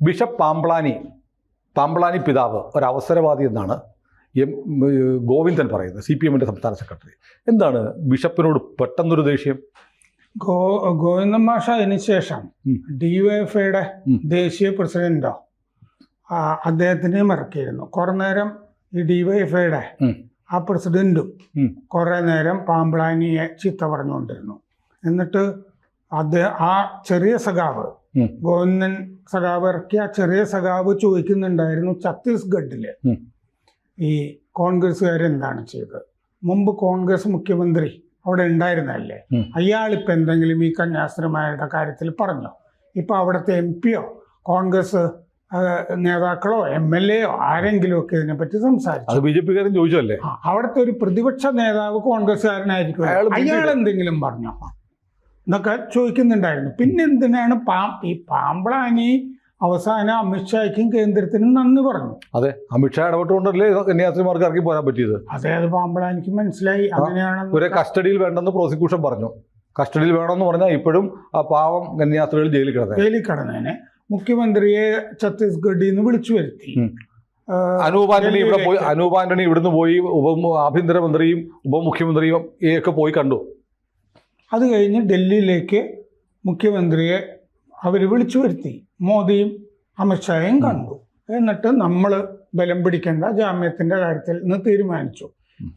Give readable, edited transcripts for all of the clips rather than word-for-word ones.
Bishop Pamplany പിതാവ് ഒരവസരവാദി എന്നാണ് ഗോവിന്ദൻ പറയുന്നത്, CPM-ന്റെ സംസ്ഥാന സെക്രട്ടറി. എന്താണ് ബിഷപ്പിനോട് പെട്ടെന്നൊരു ദേഷ്യം? ഗോവിന്ദൻ മാഷ അതിനുശേഷം DYFIയുടെ ദേശീയ പ്രസിഡന്റോ അദ്ദേഹത്തിനെയും ഇറക്കിയിരുന്നു. കുറെ നേരം ഈ DYFIയുടെ ആ പ്രസിഡന്റും കുറെ നേരം പാമ്പ്ളാനിയെ ചീത്ത പറഞ്ഞുകൊണ്ടിരുന്നു. എന്നിട്ട് ആ ചെറിയ സഖാവ്, ഗോവിന്ദൻ സഖാവ് ഇറക്കിയ ചെറിയ സഖാവ് ചോദിക്കുന്നുണ്ടായിരുന്നു, ഛത്തീസ്ഗഡില് ഈ കോൺഗ്രസ്സുകാരെന്താണ് ചെയ്തത്? മുമ്പ് കോൺഗ്രസ് മുഖ്യമന്ത്രി അവിടെ ഉണ്ടായിരുന്നല്ലേ, അയാളിപ്പോൾ എന്തെങ്കിലും ഈ കന്യാസ്ത്രീമാരുടെ കാര്യത്തിൽ പറഞ്ഞോ? ഇപ്പൊ അവിടുത്തെ MP-യോ കോൺഗ്രസ് നേതാക്കളോ MLA-യോ ആരെങ്കിലും ഒക്കെ ഇതിനെപ്പറ്റി സംസാരിച്ചു? BJP-കാരൻ ചോദിച്ചല്ലേ? അവിടുത്തെ ഒരു പ്രതിപക്ഷ നേതാവ് കോൺഗ്രസ്സുകാരനായിരിക്കും, അയാൾ എന്തെങ്കിലും പറഞ്ഞോ എന്നൊക്കെ ചോദിക്കുന്നുണ്ടായിരുന്നു. പിന്നെ എന്തിനാണ് ഈ പാമ്പ്ളാനി അവസാനം അമിത്ഷായ്ക്കും കേന്ദ്രത്തിനും നന്ദി പറഞ്ഞു? അതെ, അമിത്ഷാ ഇടപെട്ടുകൊണ്ടല്ലേ കന്യാസ്ത്രീമാർക്ക് ഇറക്കി പോരാൻ പറ്റിയത്. അതെ, അത് പാമ്പ്ളാനിക്ക് മനസ്സിലായി. അങ്ങനെയാണ് ഒരു കസ്റ്റഡിയിൽ വേണ്ടെന്ന് പ്രോസിക്യൂഷൻ പറഞ്ഞു. കസ്റ്റഡിയിൽ വേണമെന്ന് പറഞ്ഞാൽ ഇപ്പോഴും ആ പാവം കന്യാസ്ത്രീകൾ ജയിലിൽ കിടന്നേനെ. മുഖ്യമന്ത്രിയെ ഛത്തീസ്ഗഡിൽ നിന്ന് വിളിച്ചു വരുത്തി. അനൂപ് ആന്റണി ഇവിടുന്ന് പോയി ആഭ്യന്തരമന്ത്രിയും ഉപമുഖ്യമന്ത്രിയും ഒക്കെ പോയി കണ്ടു. അത് കഴിഞ്ഞ് ഡൽഹിയിലേക്ക് മുഖ്യമന്ത്രിയെ അവർ വിളിച്ചു വരുത്തി. മോദിയും അമിത്ഷായും കണ്ടു. എന്നിട്ട് നമ്മൾ ബലം പിടിക്കേണ്ട ജാമ്യത്തിന്റെ കാര്യത്തിൽ നിന്ന് തീരുമാനിച്ചു.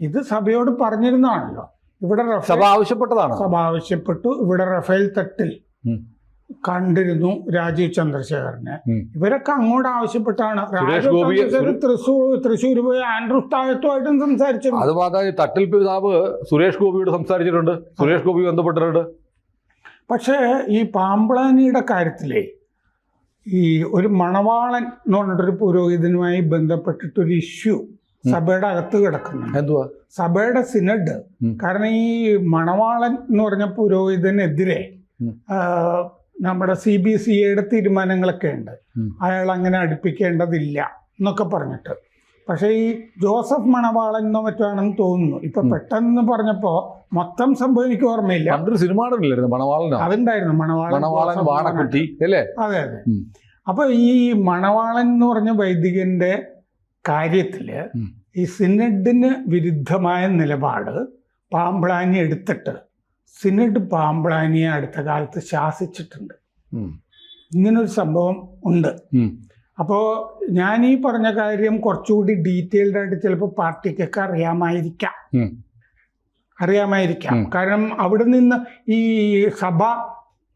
ഇത് സഭയോട് പറഞ്ഞിരുന്നാണല്ലോ. ഇവിടെ സഭ ആവശ്യപ്പെട്ടു. ഇവിടെ റഫേൽ തട്ടിൽ കണ്ടിരുന്നു രാജീവ് ചന്ദ്രശേഖരനെ. ഇവരൊക്കെ അങ്ങോട്ട് ആവശ്യപ്പെട്ടാണ്. തൃശ്ശൂർ പോയി ആൻഡ്രൂസ് താഴത്തുമായിട്ടും സംസാരിച്ചു. അത് മാത്രമേ തട്ടിൽ പിതാവ് സുരേഷ് ഗോപിയോട് സംസാരിച്ചിട്ടുണ്ട്, സുരേഷ് ഗോപി ബന്ധപ്പെട്ടിട്ടുണ്ട്. പക്ഷേ ഈ പാമ്പ്ളാനിയുടെ കാര്യത്തിലേ ഈ ഒരു മണവാളൻ എന്ന് പറഞ്ഞിട്ടൊരു പുരോഹിതനുമായി ബന്ധപ്പെട്ടിട്ടൊരു ഇഷ്യൂ സഭയുടെ അകത്ത് കിടക്കുന്നുണ്ട്. എന്തുവാ? സഭയുടെ സിനഡ്. കാരണം ഈ മണവാളൻ എന്ന് പറഞ്ഞ പുരോഹിതനെതിരെ നമ്മുടെ CBCAയുടെ തീരുമാനങ്ങളൊക്കെ ഉണ്ട്. അയാൾ അങ്ങനെ അടുപ്പിക്കേണ്ടതില്ല എന്നൊക്കെ പറഞ്ഞിട്ട്. പക്ഷേ ഈ ജോസഫ് മണവാളൻ എന്നോ മറ്റാണെന്ന് തോന്നുന്നു. ഇപ്പൊ പെട്ടെന്ന് പറഞ്ഞപ്പോ മൊത്തം സംഭവം എനിക്ക് ഓർമ്മയില്ല. സിനിമ അതുണ്ടായിരുന്നു, മണവാളൻ. അല്ലേ? അതെ. അപ്പൊ ഈ മണവാളൻ എന്ന് പറഞ്ഞ വൈദികന്റെ കാര്യത്തില് ഈ സിനഡിന് വിരുദ്ധമായ നിലപാട് പാമ്പ്ളാനി എടുത്തിട്ട് സിനഡ് പാമ്പ്ളാനിയെ അടുത്ത കാലത്ത് ശാസിച്ചിട്ടുണ്ട്. ഇങ്ങനൊരു സംഭവം ഉണ്ട്. അപ്പോൾ ഞാൻ ഈ പറഞ്ഞ കാര്യം കുറച്ചുകൂടി ഡീറ്റെയിൽഡ് ആയിട്ട് ചിലപ്പോൾ പാർട്ടിക്കൊക്കെ അറിയാമായിരിക്കാം. കാരണം അവിടെ നിന്ന് ഈ സഭ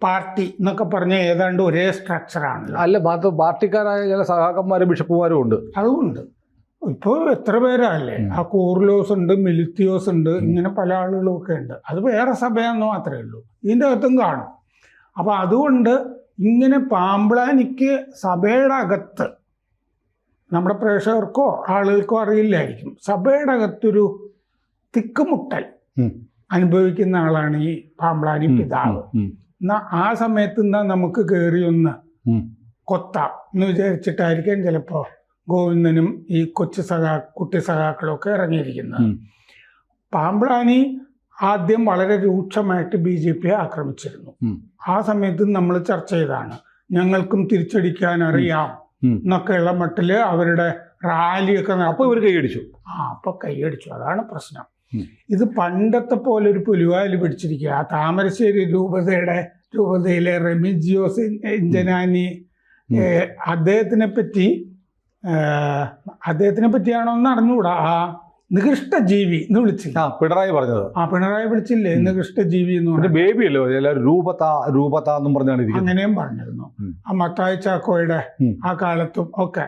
പാർട്ടി എന്നൊക്കെ പറഞ്ഞ ഏതാണ്ട് ഒരേ സ്ട്രക്ചറാണല്ലോ. അല്ല, മാത്രം പാർട്ടിക്കാരായ ചില സഹാക്കന്മാരും ബിഷപ്പുമാരും ഉണ്ട്. അതുകൊണ്ട് ഇപ്പോൾ എത്ര പേരല്ലേ, ആ കൂർലോസ് ഉണ്ട്, മിലിത്തിയോസ് ഉണ്ട്, ഇങ്ങനെ പല ആളുകളും ഒക്കെ ഉണ്ട്. അത് വേറെ സഭയാണെന്ന് മാത്രമേ ഉള്ളൂ, ഇതിൻ്റെ അകത്തും കാണും. അപ്പം അതുകൊണ്ട് ഇങ്ങനെ പാമ്പ്ളാനിക്ക് സഭയുടെ അകത്ത്, നമ്മുടെ പ്രേക്ഷകർക്കോ ആളുകൾക്കോ അറിയില്ലായിരിക്കും, സഭയുടെ അകത്തൊരു തിക്കുമുട്ടൽ അനുഭവിക്കുന്ന ആളാണ് ഈ പാമ്പ്ളാനി പിതാവ്. എന്നാ ആ സമയത്ത് നമുക്ക് കയറി ഒന്ന് കൊത്താം എന്ന് വിചാരിച്ചിട്ടായിരിക്കും ചിലപ്പോൾ ഗോവിന്ദനും ഈ കുട്ടി സഖാക്കളൊക്കെ ഇറങ്ങിയിരിക്കുന്നത്. പാമ്പ്ളാനി ആദ്യം വളരെ രൂക്ഷമായിട്ട് BJP ആക്രമിച്ചിരുന്നു. ആ സമയത്ത് നമ്മൾ ചർച്ച ചെയ്താണ്, ഞങ്ങൾക്കും തിരിച്ചടിക്കാൻ അറിയാം എന്നൊക്കെയുള്ള മട്ടില് അവരുടെ റാലിയൊക്കെ. അപ്പൊ ഇവർ കൈയടിച്ചു. അപ്പൊ കൈയടിച്ചു. അതാണ് പ്രശ്നം. ഇത് പണ്ടത്തെ പോലെ ഒരു പുലിവാലി പിടിച്ചിരിക്കുക. ആ താമരശ്ശേരി രൂപതയിലെ റെമിജിയോസ് ഇഞ്ചനാനി അദ്ദേഹത്തിനെ പറ്റിയാണോ എന്ന് അറിഞ്ഞുകൂടാ. ആ നികൃഷ്ട ജീവി എന്ന് വിളിച്ചില്ല പിണറായി പറഞ്ഞത്. പിണറായി വിളിച്ചില്ലേ നികൃഷ്ട ജീവി എന്ന് പറഞ്ഞു. ബേബി അല്ലേ രൂപത എന്നും പറഞ്ഞാണ്. അങ്ങനെയും പറഞ്ഞിരുന്നു ആ മത്തായി ചാക്കോയുടെ ആ കാലത്തും ഒക്കെ.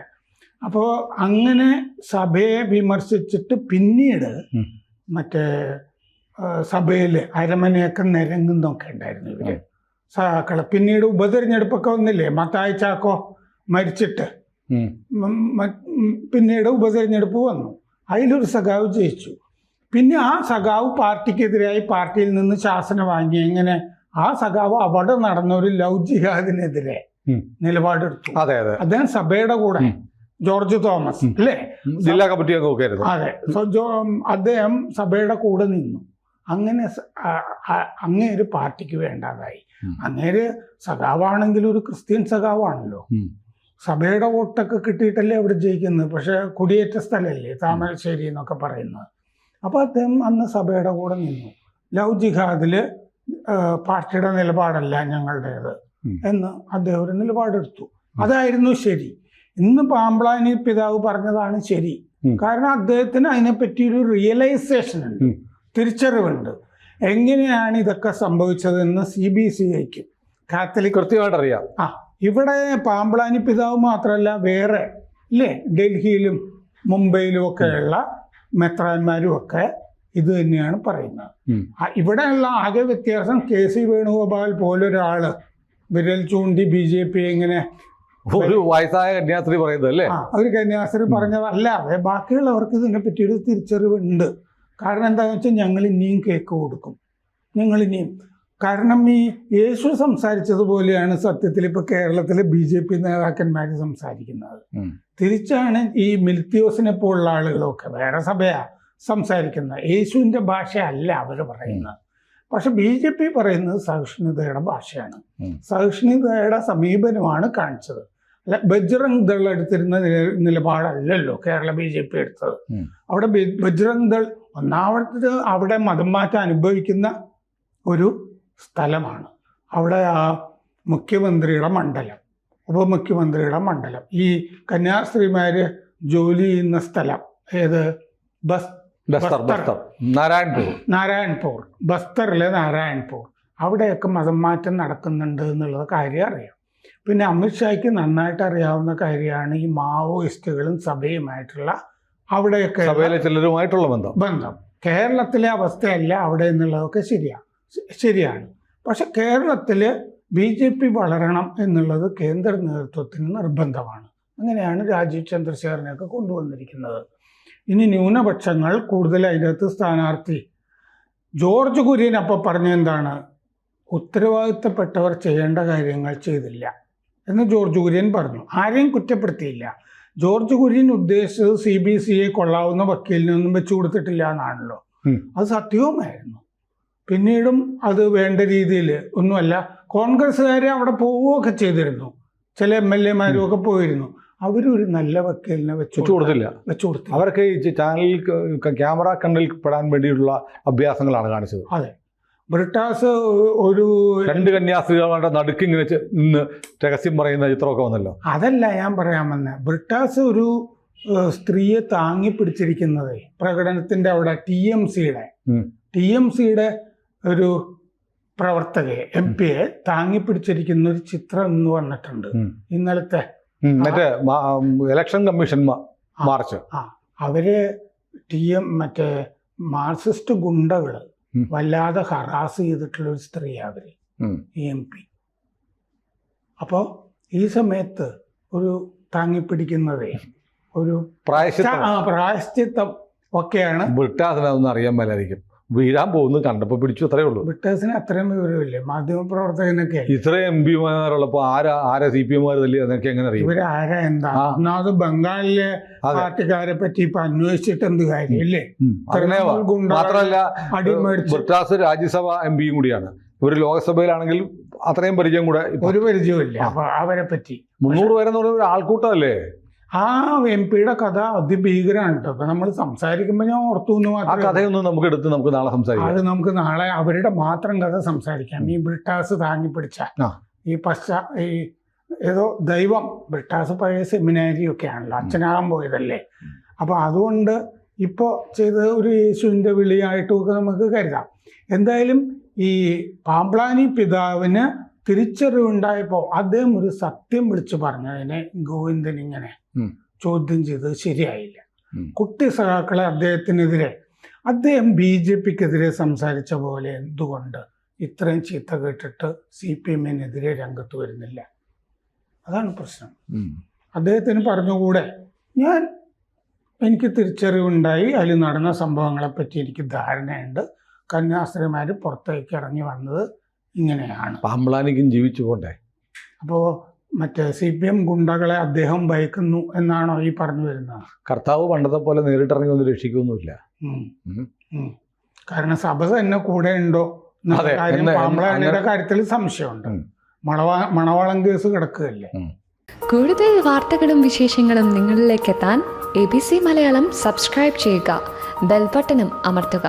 അപ്പോ അങ്ങനെ സഭയെ വിമർശിച്ചിട്ട് പിന്നീട് മറ്റേ സഭയില് അരമനയൊക്കെ നിരങ്ങുന്നൊക്കെ ഉണ്ടായിരുന്നു ഇവര് സഹാക്കള്. പിന്നീട് ഉപതെരഞ്ഞെടുപ്പൊക്കെ വന്നില്ലേ, മത്തായി ചാക്കോ മരിച്ചിട്ട് പിന്നീട് ഉപതെരഞ്ഞെടുപ്പ് വന്നു, അതിലൊരു സഖാവ് ജയിച്ചു. പിന്നെ ആ സഖാവ് പാർട്ടിക്കെതിരായി പാർട്ടിയിൽ നിന്ന് ശാസന വാങ്ങി. എങ്ങനെ? ആ സഖാവ് അവിടെ നടന്ന ഒരു ലവ് ജിഹാദിനെതിരെ നിലപാടെടുത്തു. അദ്ദേഹം സഭയുടെ കൂടെ, ജോർജ് തോമസ് അല്ലേ, ജില്ലാ കമ്മിറ്റി അതെ, അദ്ദേഹം സഭയുടെ കൂടെ നിന്നു. അങ്ങനെ അങ്ങേര് പാർട്ടിക്ക് വേണ്ടാതായി. അങ്ങേര് സഖാവാണെങ്കിൽ ഒരു ക്രിസ്ത്യൻ സഖാവാണല്ലോ. സഭയുടെ വോട്ടൊക്കെ കിട്ടിയിട്ടല്ലേ അവിടെ ജയിക്കുന്നത്. പക്ഷെ കുടിയേറ്റ സ്ഥലമല്ലേ താമരശ്ശേരി എന്നൊക്കെ പറയുന്നത്. അപ്പോൾ അദ്ദേഹം അന്ന് സഭയുടെ കൂടെ നിന്നു. ലവ് ജിഹാദിൽ പാർട്ടിയുടെ നിലപാടല്ല ഞങ്ങളുടേത് എന്ന് അദ്ദേഹം ഒരു നിലപാടെടുത്തു. അതായിരുന്നു ശരി. ഇന്ന് പാമ്പ്ളാനി പിതാവ് പറഞ്ഞതാണ് ശരി. കാരണം അദ്ദേഹത്തിന് അതിനെപ്പറ്റി ഒരു റിയലൈസേഷൻ ഉണ്ട്, തിരിച്ചറിവുണ്ട്. എങ്ങനെയാണ് ഇതൊക്കെ സംഭവിച്ചതെന്ന് CBCIക്ക് കാത്തലിക് കൃത്യമായിട്ട് അറിയാം. ഇവിടെ പാമ്പ്ളാനി പിതാവ് മാത്രമല്ല, വേറെ ഇല്ലേ ഡൽഹിയിലും മുംബൈയിലും ഒക്കെയുള്ള മെത്രാന്മാരും ഒക്കെ ഇത് തന്നെയാണ് പറയുന്നത്. ഇവിടെയുള്ള ആകെ വ്യത്യാസം KC വേണുഗോപാൽ പോലൊരാള് വിരൽ ചൂണ്ടി BJP ഇങ്ങനെ ഒരു വയസ്സായ കന്യാസ്ത്രീ പറയുന്നത് അല്ലേ, ഒരു കന്യാസ്ത്രീ പറഞ്ഞതല്ലാതെ ബാക്കിയുള്ളവർക്ക് ഇതിനെ പറ്റിയൊരു തിരിച്ചറിവുണ്ട്. കാരണം എന്താണെന്ന് വെച്ചാൽ ഞങ്ങൾ ഇനിയും കേക്ക് കൊടുക്കും, ഞങ്ങൾ ഇനിയും. കാരണം ഈ യേശു സംസാരിച്ചതുപോലെയാണ് സത്യത്തിൽ ഇപ്പോൾ കേരളത്തിലെ BJP നേതാക്കന്മാർ സംസാരിക്കുന്നത്. തിരിച്ചാണ് ഈ മിൽത്തിയോസിനെ പോലുള്ള ആളുകളൊക്കെ വേറെ സഭയാ സംസാരിക്കുന്നത്. യേശുവിൻ്റെ ഭാഷയല്ല അവർ പറയുന്നത്. പക്ഷെ BJP പറയുന്നത് സഹിഷ്ണുതയുടെ ഭാഷയാണ്, സഹിഷ്ണുതയുടെ സമീപനമാണ് കാണിച്ചത്. അല്ല ബജ്രംഗ് ദൾ എടുത്തിരുന്ന നിലപാടല്ലല്ലോ കേരള BJP എടുത്തത്. അവിടെ ബജ്രംഗ് ദൾ ഒന്നാമത് അവിടെ മതം മാറ്റം അനുഭവിക്കുന്ന ഒരു സ്ഥലമാണ്. അവിടെ ആ മുഖ്യമന്ത്രിയുടെ മണ്ഡലം, ഉപമുഖ്യമന്ത്രിയുടെ മണ്ഡലം, ഈ കന്യാസ്ത്രീമാര് ജോലി ചെയ്യുന്ന സ്ഥലം ഏത് നാരായൺപൂർ, ബസ്തറിലെ നാരായൺപൂർ, അവിടെയൊക്കെ മതം മാറ്റം നടക്കുന്നുണ്ട് എന്നുള്ളത് കാര്യം അറിയാം. പിന്നെ അമിത്ഷായ്ക്ക് നന്നായിട്ട് അറിയാവുന്ന കാര്യമാണ് ഈ മാവോയിസ്റ്റുകളും സഭയുമായിട്ടുള്ള അവിടെയൊക്കെ ചിലരുമായിട്ടുള്ള ബന്ധം. കേരളത്തിലെ അവസ്ഥയല്ല അവിടെ എന്നുള്ളതൊക്കെ ശരിയാണ്. പക്ഷെ കേരളത്തിൽ BJP വളരണം എന്നുള്ളത് കേന്ദ്ര നേതൃത്വത്തിന് നിർബന്ധമാണ്. അങ്ങനെയാണ് രാജീവ് ചന്ദ്രശേഖരനെയൊക്കെ കൊണ്ടുവന്നിരിക്കുന്നത്. ഇനി ന്യൂനപക്ഷങ്ങൾ കൂടുതൽ അതിനകത്ത് സ്ഥാനാർത്ഥി ജോർജ് കുര്യൻ അപ്പം പറഞ്ഞ എന്താണ്, ഉത്തരവാദിത്തപ്പെട്ടവർ ചെയ്യേണ്ട കാര്യങ്ങൾ ചെയ്തില്ല എന്ന് ജോർജ് കുര്യൻ പറഞ്ഞു. ആരെയും കുറ്റപ്പെടുത്തിയില്ല. ജോർജ് കുര്യൻ ഉദ്ദേശിച്ചത് CBCI കൊള്ളാവുന്ന വക്കീലിനൊന്നും വെച്ചു കൊടുത്തിട്ടില്ല എന്നാണല്ലോ. അത് സത്യവുമായിരുന്നു. പിന്നീടും അത് വേണ്ട രീതിയിൽ ഒന്നുമല്ല. കോൺഗ്രസ്സുകാരെ അവിടെ പോവുകയൊക്കെ ചെയ്തിരുന്നു, ചില MLA ഒക്കെ പോയിരുന്നു. അവരൊരു നല്ല വക്കീലിനെ വെച്ചു കൊടുത്തില്ല. അവർക്ക് ഈ ചാനലിൽ ക്യാമറ കണ്ണിൽ പെടാൻ വേണ്ടിയിട്ടുള്ള അഭ്യാസങ്ങളാണ് കാണിച്ചത്. അതെ, ബ്രിട്ടാസ് ഒരു 2 കന്യാസ്ത്രീകളുടെ നടുക്കിങ്ങനെ നിന്ന് രഹസ്യം പറയുന്ന ചിത്രമൊക്കെ വന്നല്ലോ. അതല്ല ഞാൻ പറയാൻ വന്നെ. ബ്രിട്ടാസ് ഒരു സ്ത്രീയെ താങ്ങി പിടിച്ചിരിക്കുന്നത് പ്രകടനത്തിന്റെ അവിടെ TMCയുടെ ഒരു പ്രവർത്തകയെ MP-യെ താങ്ങി പിടിച്ചിരിക്കുന്ന ഒരു ചിത്രം ഇന്ന് വന്നിട്ടുണ്ട്. ഇന്നലത്തെ മറ്റേ ഇലക്ഷൻ കമ്മീഷൻ മാർച്ച്. അവര് മറ്റേ മാർക്സിസ്റ്റ് ഗുണ്ടകള് വല്ലാതെ ഹറാസ് ചെയ്തിട്ടുള്ള ഒരു സ്ത്രീയാണ് അവര്, MP. അപ്പോൾ ഈ സമയത്ത് ഒരു താങ്ങിപ്പിടിക്കുന്നതേ ഒരു പ്രായശ്ചിത്തം ഒക്കെയാണ്. ബ്രിട്ടാസിനൊന്നും അറിയാൻ മേലായിരിക്കും, വീഴാൻ പോകുന്നത് കണ്ടപ്പോൾ പിടിച്ചു, അത്രേ ഉള്ളൂ. ബ്രിട്ടേഴ്സിന് അത്രയും വിവരമില്ലേ, മാധ്യമപ്രവർത്തകനൊക്കെ. ഇത്രയും MP-മാരുള്ളപ്പോൾ ആരാ CPM-മാർ തല്ലി എന്നൊക്കെ എങ്ങനെ അറിയും? ഇവരാരാ എന്താ? ഒന്നാമത് ബംഗാളിലെ പാർട്ടിക്കാരെ പറ്റി ഇപ്പൊ അന്വേഷിച്ചിട്ട് എന്ത് കാര്യം ഇല്ലേ? മാത്രമല്ല ബ്രിട്ടാസ് രാജ്യസഭ MP-യും കൂടിയാണ്. ഒരു ലോകസഭയിലാണെങ്കിൽ അത്രയും പരിചയം കൂടെ ഒരു പരിചയമില്ല. അപ്പൊ അവരെ പറ്റി 300 പേരെന്ന് പറയുന്ന ഒരു ആൾക്കൂട്ടമല്ലേ. ആ MP-യുടെ കഥ അതിഭീകരമാണ് കേട്ടോ. അപ്പൊ നമ്മൾ സംസാരിക്കുമ്പോൾ ഞാൻ ഓർത്തു ആ കഥയൊന്നും നമുക്ക് എടുത്ത് നമുക്ക് നാളെ സംസാരിക്കാം. അത് നമുക്ക് നാളെ അവരുടെ മാത്രം കഥ സംസാരിക്കാം. ഈ ബ്രിട്ടാസ് താങ്ങി പിടിച്ച ഈ ഏതോ ദൈവം, ബ്രിട്ടാസ് പഴയ സെമിനാരി ഒക്കെ ആണല്ലോ, അച്ഛനാകാൻ പോയതല്ലേ. അപ്പൊ അതുകൊണ്ട് ഇപ്പോൾ ചെയ്ത ഒരു യേശുവിൻ്റെ വിളിയായിട്ടൊക്കെ നമുക്ക് കരുതാം. എന്തായാലും ഈ പാമ്പ്ളാനി പിതാവിന് തിരിച്ചറിവുണ്ടായപ്പോൾ അദ്ദേഹം ഒരു സത്യം വിളിച്ചു പറഞ്ഞതിനെ ഗോവിന്ദൻ ഇങ്ങനെ ചോദ്യം ശരിയായില്ല. കുട്ടി സഖാക്കളെ അദ്ദേഹത്തിനെതിരെ, അദ്ദേഹം BJP-ക്കെതിരെ സംസാരിച്ച പോലെ എന്തുകൊണ്ട് ഇത്രയും ചീത്ത കേട്ടിട്ട് CPM-നെതിരെ രംഗത്ത് വരുന്നില്ല? അതാണ് പ്രശ്നം. അദ്ദേഹത്തിന് പറഞ്ഞുകൂടെ, എനിക്ക് തിരിച്ചറിവുണ്ടായി, അതിൽ നടന്ന സംഭവങ്ങളെപ്പറ്റി എനിക്ക് ധാരണയുണ്ട്, കന്യാസ്ത്രീമാർ പുറത്തേക്ക് ഇറങ്ങി വന്നത് ഇങ്ങനെയാണ്. പാമ്പ്ളാനിക്കും ജീവിച്ചു പോണ്ടേ. അപ്പോൾ മറ്റേ CPM ഗുണ്ടകളെ അദ്ദേഹം ഭയക്കുന്നു എന്നാണോ ഈ പറഞ്ഞു വരുന്നത്? കർത്താവ് പണ്ടത്തെ പോലെ നേരിട്ടിറങ്ങി ഒന്നും രക്ഷിക്കൊന്നുമില്ല. കാരണം സഭ തന്നെ കൂടെ ഉണ്ടോ പാമ്പ്ളാനിയുടെ കാര്യത്തിൽ സംശയമുണ്ട്. മണവാളം കേസ് കിടക്കുകയല്ലേ. കൂടുതൽ വാർത്തകളും വിശേഷങ്ങളും നിങ്ങളിലേക്ക് എത്താൻ ABC മലയാളം സബ്സ്ക്രൈബ് ചെയ്യുക, ബെൽബട്ടനും അമർത്തുക.